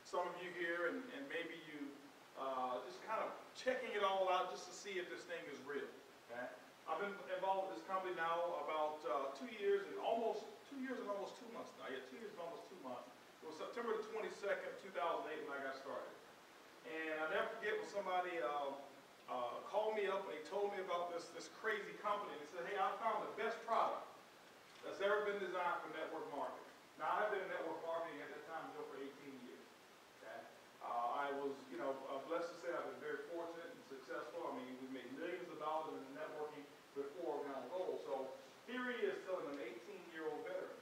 some of you here, and maybe you just kind of checking it all out just to see if this thing is real. Okay? I've been involved with this company now about 2 years and almost 2 years and almost 2 months now. Yeah, 2 years and almost 2 months. It was September the 22nd, 2008 when I got started. And I'll never forget when somebody called me up and he told me about this crazy company. And he said, hey, I found the best product that's ever been designed for network marketing. Now, I've been in network marketing at that time for 18 years. Okay? I was, blessed to say I've been very fortunate and successful. I mean, we made millions of dollars in networking before Organo. So here he is telling an 18-year-old veteran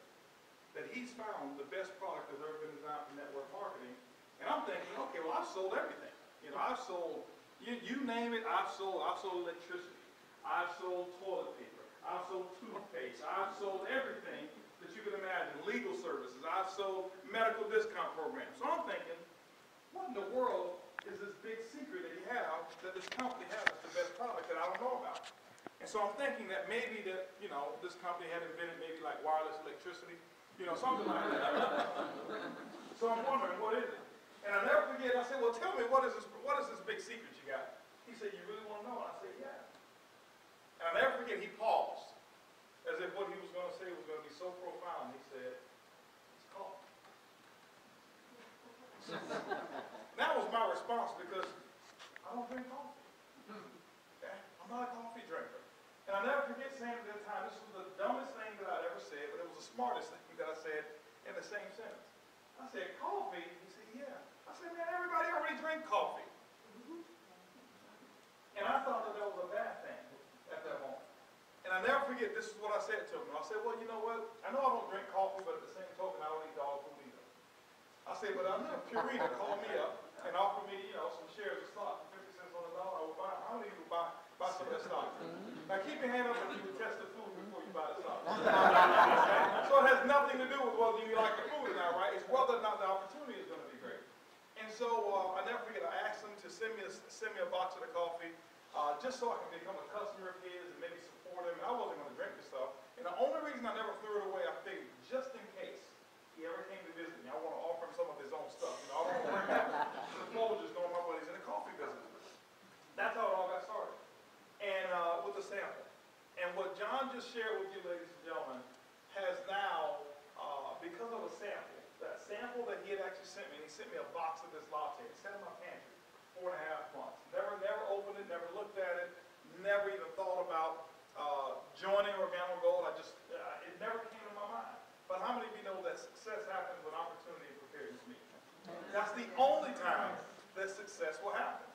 that he's found the best product that's ever been designed for network marketing. And I'm thinking, okay, well, I've sold everything. I've sold, you name it, I've sold electricity. I've sold toilet paper. I've sold toothpaste. I've sold everything that you can imagine, legal services. I've sold medical discount programs. So I'm thinking, what in the world is this big secret that he has, that this company has, that's the best product that I don't know about? And so I'm thinking that maybe that, this company had invented maybe like wireless electricity, something like that. So I'm wondering, what is it? And I'll never forget, I said, well, tell me, what is this big secret you got? He said, you really want to know? I said, yeah. And I'll never forget, he paused, as if what he was going to say was going to be so profound. He said, it's coffee. That was my response, because I don't drink coffee. Okay? I'm not a coffee drinker. And I'll never forget saying at that time, this was the dumbest thing that I'd ever said, but it was the smartest thing that I said in the same sentence. I said, coffee? He said, yeah. I said, man, everybody already drink coffee. And I thought that was a bad thing at that moment. And I'll never forget, this is what I said to him. I said, well, you know what? I know I don't drink coffee, but at the same token, I don't eat dog food either. I said, but I know Purina called me up and offered me, some shares of stock for 50 cents on the dollar. I would buy. I don't even buy some of that stock. Now keep your hand up if you would test the food before you buy the stock. So it has nothing to do with whether you like the food or not, right? It's whether or not the opportunity is going to be great. And so I never forget, I asked him to send me a box of the coffee, just so I can become a customer of his and maybe support him. I wasn't going to drink this stuff. And the only reason I never threw it away, I figured, just in case he ever came to visit me, I want to offer him some of his own stuff. I don't want to bring that to the Folgers knowing my buddy's in the coffee business. That's how it all got started. And with the sample. And what John just shared with you, ladies and gentlemen, has now, because of a sample, that sample that he had actually sent me, and he sent me a box of this latte. It sat in my pantry 4.5 months. Never opened it, never looked at it, never even thought about joining Organo Gold. It never came to my mind. But how many of you know that success happens when opportunity and preparedness meet? That's the only time that success will happen.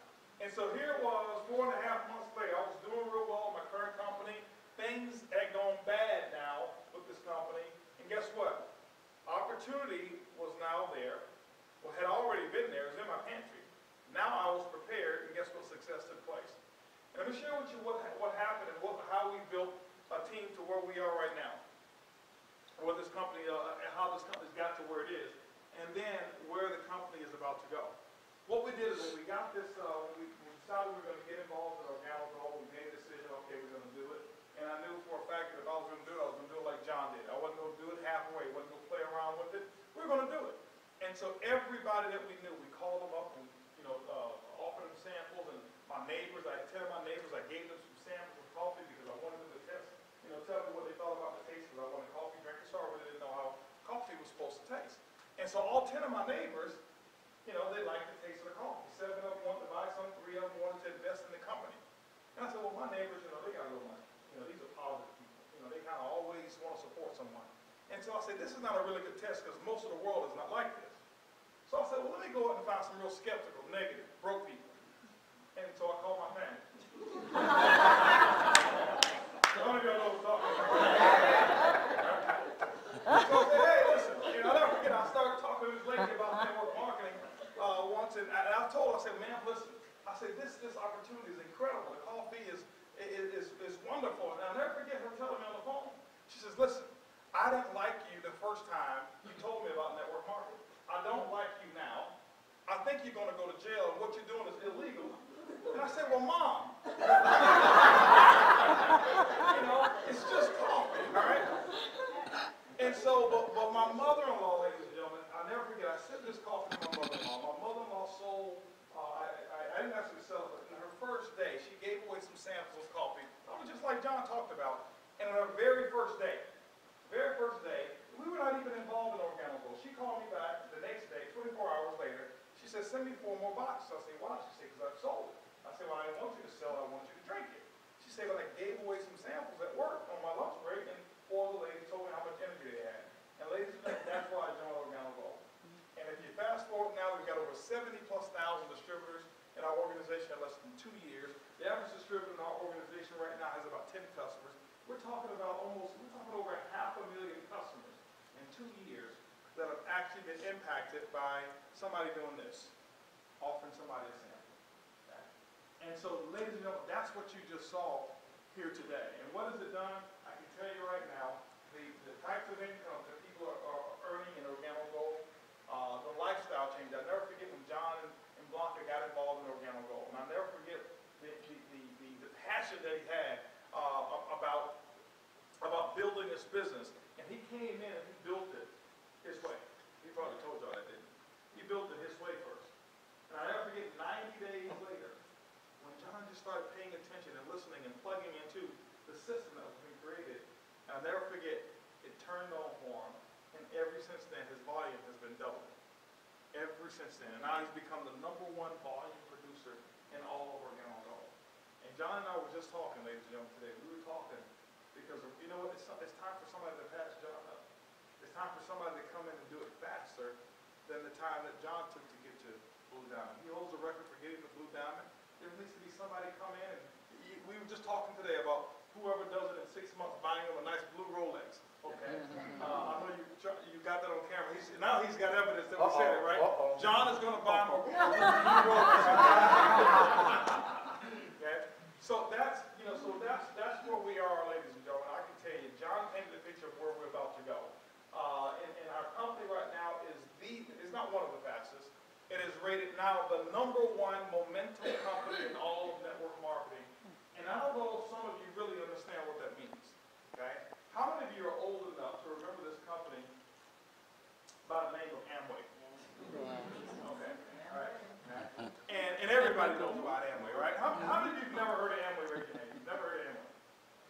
And so here it was, 4.5 months later. I was doing real well in my current company. Things had gone bad now with this company. And guess what? Opportunity was now there. Well, had already been there. It was in my pantry. Now I was prepared, and guess what? Success took place. And let me share with you what happened and how we built a team to where we are right now. Where this company, how this company's got to where it is, and then where the company is about to go. What we did is when we got this, we decided we were going to get involved in Organo Gold. We made a decision, okay, we're going to do it. And I knew for a fact that if I was going to do it, I was going to do it like John did. I wasn't going to do it halfway. I wasn't going to play around with it. We were going to do it. And so everybody that we knew, we called them up and offered them samples. And my neighbors, I tell my neighbors, I gave them some samples of coffee because I wanted them to test, tell me what they thought about the taste, because I wanted coffee drinkers, so I really didn't know how coffee was supposed to taste. And so all 10 of my neighbors, they liked the taste of the coffee. 7 of them wanted to buy some, 3 of them wanted to invest in the company. And I said, well, my neighbors, they got a little money. These are positive people. They kind of always want to support someone. And so I said, this is not a really good test because most of the world is not like this. So I said, well, let me go out and find some real skeptical, negative, broke people. And so I called my family. None of y'all know what I'm talking about. So I said, hey, listen, I'll never forget, I started talking to this lady about network marketing once, and I told her, I said, ma'am, listen, I said, this opportunity is incredible. The coffee is wonderful. And I'll never forget her telling me on the phone. She says, listen, I didn't like you the first time you told me about network marketing. I don't like you now. I think you're going to go to jail, and what you're doing is illegal. And I said, well, Mom, it's just coffee, all right? And so, but my mother-in-law, ladies and gentlemen, I'll never forget, I sent this coffee to my mother-in-law. actually celebrating. Her first day, she gave away some samples of coffee, probably just like John talked about. And on her very first day, we were not even involved in Organo Gold. She called me back the next day, 24 hours later. She said, send me 4 more boxes. I said, why? She said, because I've sold it. I said, well, I didn't want you to sell it. I want you to drink it. She said, well, I gave away some samples at work on my lunch break, and 4 of the ladies told me how much energy they had. And ladies and gentlemen, that's why I joined Organo Gold. And if you fast forward now, we've got over 70+ thousand distributors in our organization in less than 2 years. The average distributor in our organization right now has about 10 customers. We're talking over 500,000 customers in 2 years that have actually been impacted by somebody doing this, offering somebody a sample. Okay? And so, ladies and gentlemen, that's what you just saw here today. And what has it done? I can tell you right now, the types of income that people are earning in Organo Gold, the lifestyle change. I'll never forget when John and Blanca got involved in Organo Gold. And I'll never forget the passion that he had about building this business. And he came in and he built it his way. He probably told y'all that, didn't he? He built it his way first. And I'll never forget 90 days later, when John just started paying attention and listening and plugging into the system that was being created, and I'll never forget, it turned on for him. And ever since then, his volume has been doubled. Ever since then. And now he's become the #1 volume producer in all of Organo Gold. And John and I were just talking, ladies and gentlemen, today. We were talking because, you know what, it's time for somebody to pass John up. It's time for somebody to come in and do it faster than the time that John took to get to Blue Diamond. He holds the record for getting to Blue Diamond. There needs to be somebody come in, and we were just talking today about whoever does it in 6 months, buying him a nice blue Rolex. Okay? I know you got that on camera. Now he's got evidence that we said it, right? John is going to buy him a blue Rolex. Okay? So that's where we are, ladies and gentlemen. I can tell you, John painted a picture of where we're about to go. And our company right now is not one of the fastest. It is rated now the #1 momentum company in all of network marketing. And I don't know if some of you really understand what that means. Okay? How many of you are old enough to remember this company by the name of Amway? Okay. All right. And everybody knows about Amway, right? How many of you have never heard of Amway? Raise your hand. You've never heard of Amway.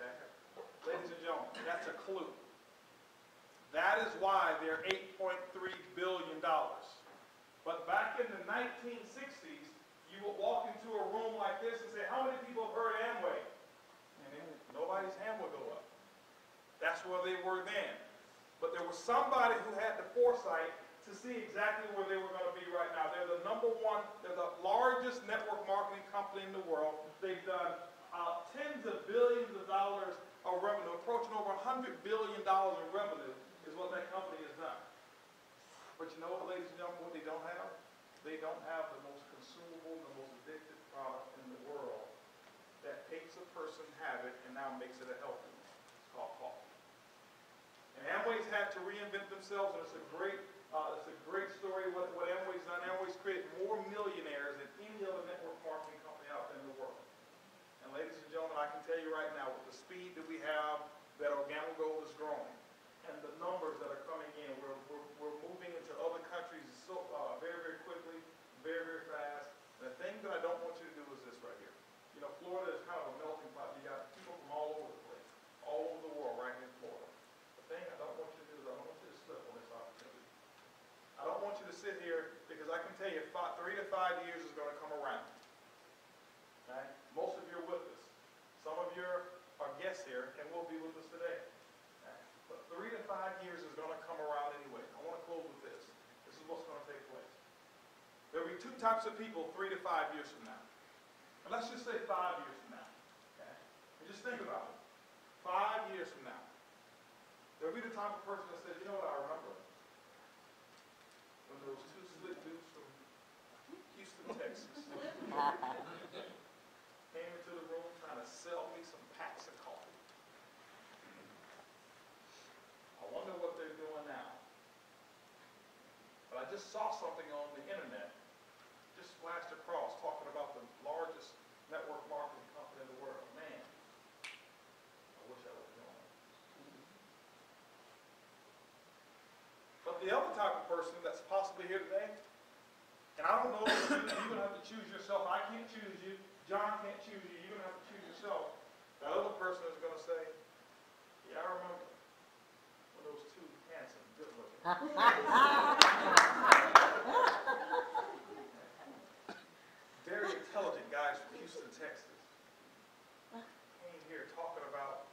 Okay. Ladies and gentlemen, that's a clue. That is why they're $8.3 billion. But back in the 1960s, you would walk into a room like this and say, how many people have heard of Amway? And then nobody's hand would go up. That's where they were then. But there was somebody who had the foresight to see exactly where they were going to be right now. They're the #1, they're the largest network marketing company in the world. They've done tens of billions of dollars of revenue, approaching over $100 billion in revenue is what that company has done. But you know what, ladies and gentlemen, what they don't have? They don't have the most consumable, the most addictive product in the world that takes a person's habit and now makes it a healthy one. It's called coffee. And Amway's had to reinvent themselves, and it's a great story what Amway's done. Amway's created more millionaires than any other network marketing company out there in the world. And ladies and gentlemen, I can tell you right now, with the speed that we have, that Organo Gold is growing, and the numbers that are coming in, we're moving into other countries so very, very quickly, very, very fast. And the thing that I don't want you to do is this right here. You know, Florida is kind of a melting pot. You got people from all over the place, all over the world, right here in Florida. The thing I don't want you to do is I don't want you to slip on this opportunity. I don't want you to sit here because I can tell you 3 to 5 years is going to come around. Okay? Most of you are with us. Some of you are guests here and will be with us today. Okay? But 3 to 5 years is going to come around anyway. I want to close with this. This is what's going to take place. There will be 2 types of people 3 to 5 years from now. And let's just say 5 years from now. Okay? And just think about it. 5 years from now. There will be the type of person that says, you know what, I remember when those 2 slick dudes from Houston, Texas came into the room trying to sell me some packs of coffee. I wonder what they're doing now. But I just saw something on the internet, just flashed across, talking about the largest network marketing company in the world. Man, I wish I would have known. But the other type of person that's possibly here today, and I don't know if you even have to choose yourself. I can't choose you. John can't choose you. You're going to have to choose yourself. That other person is going to say, yeah, I remember when those two handsome, good looking. Very intelligent guys from Houston, Texas. Came here talking about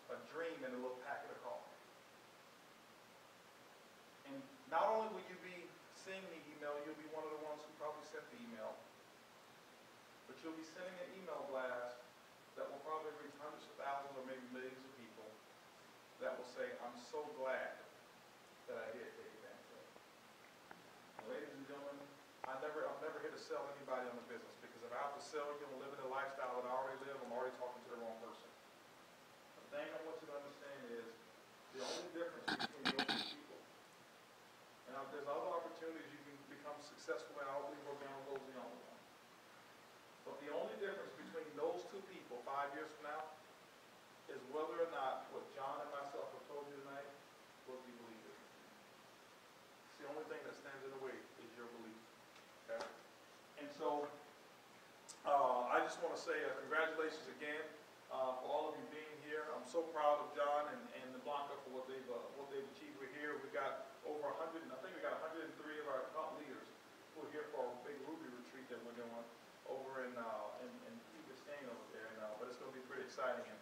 a dream and a little packet of coffee. And not only will you be seeing the email, you'll be one of the ones who probably sent the email, but you'll be sending an email blast that will probably reach hundreds of thousands or maybe millions of people that will say, I'm so glad that I did take advantage of it. Ladies and gentlemen, I'm never here to sell anybody on the business, because if I have to sell you and live in the lifestyle that I already live, I'm already talking to the wrong person. The thing I want you to understand is the only difference between those two people, and there's other opportunities you can become successful in. I don't believe Organo is the only one. But the only difference between those two people 5 years from now is whether or not what John and myself have told you tonight will be believed. It's the only thing that stands in the way is your belief. Okay? And so I just want to say congratulations again for all of you being here. I'm so proud of John and Blanca for what they've achieved. We're here. We've got over 100, I think we got 103 of our top leaders who are here for a big Ruby retreat that we're doing over in Key Biscayne over there. But it's going to be pretty exciting. And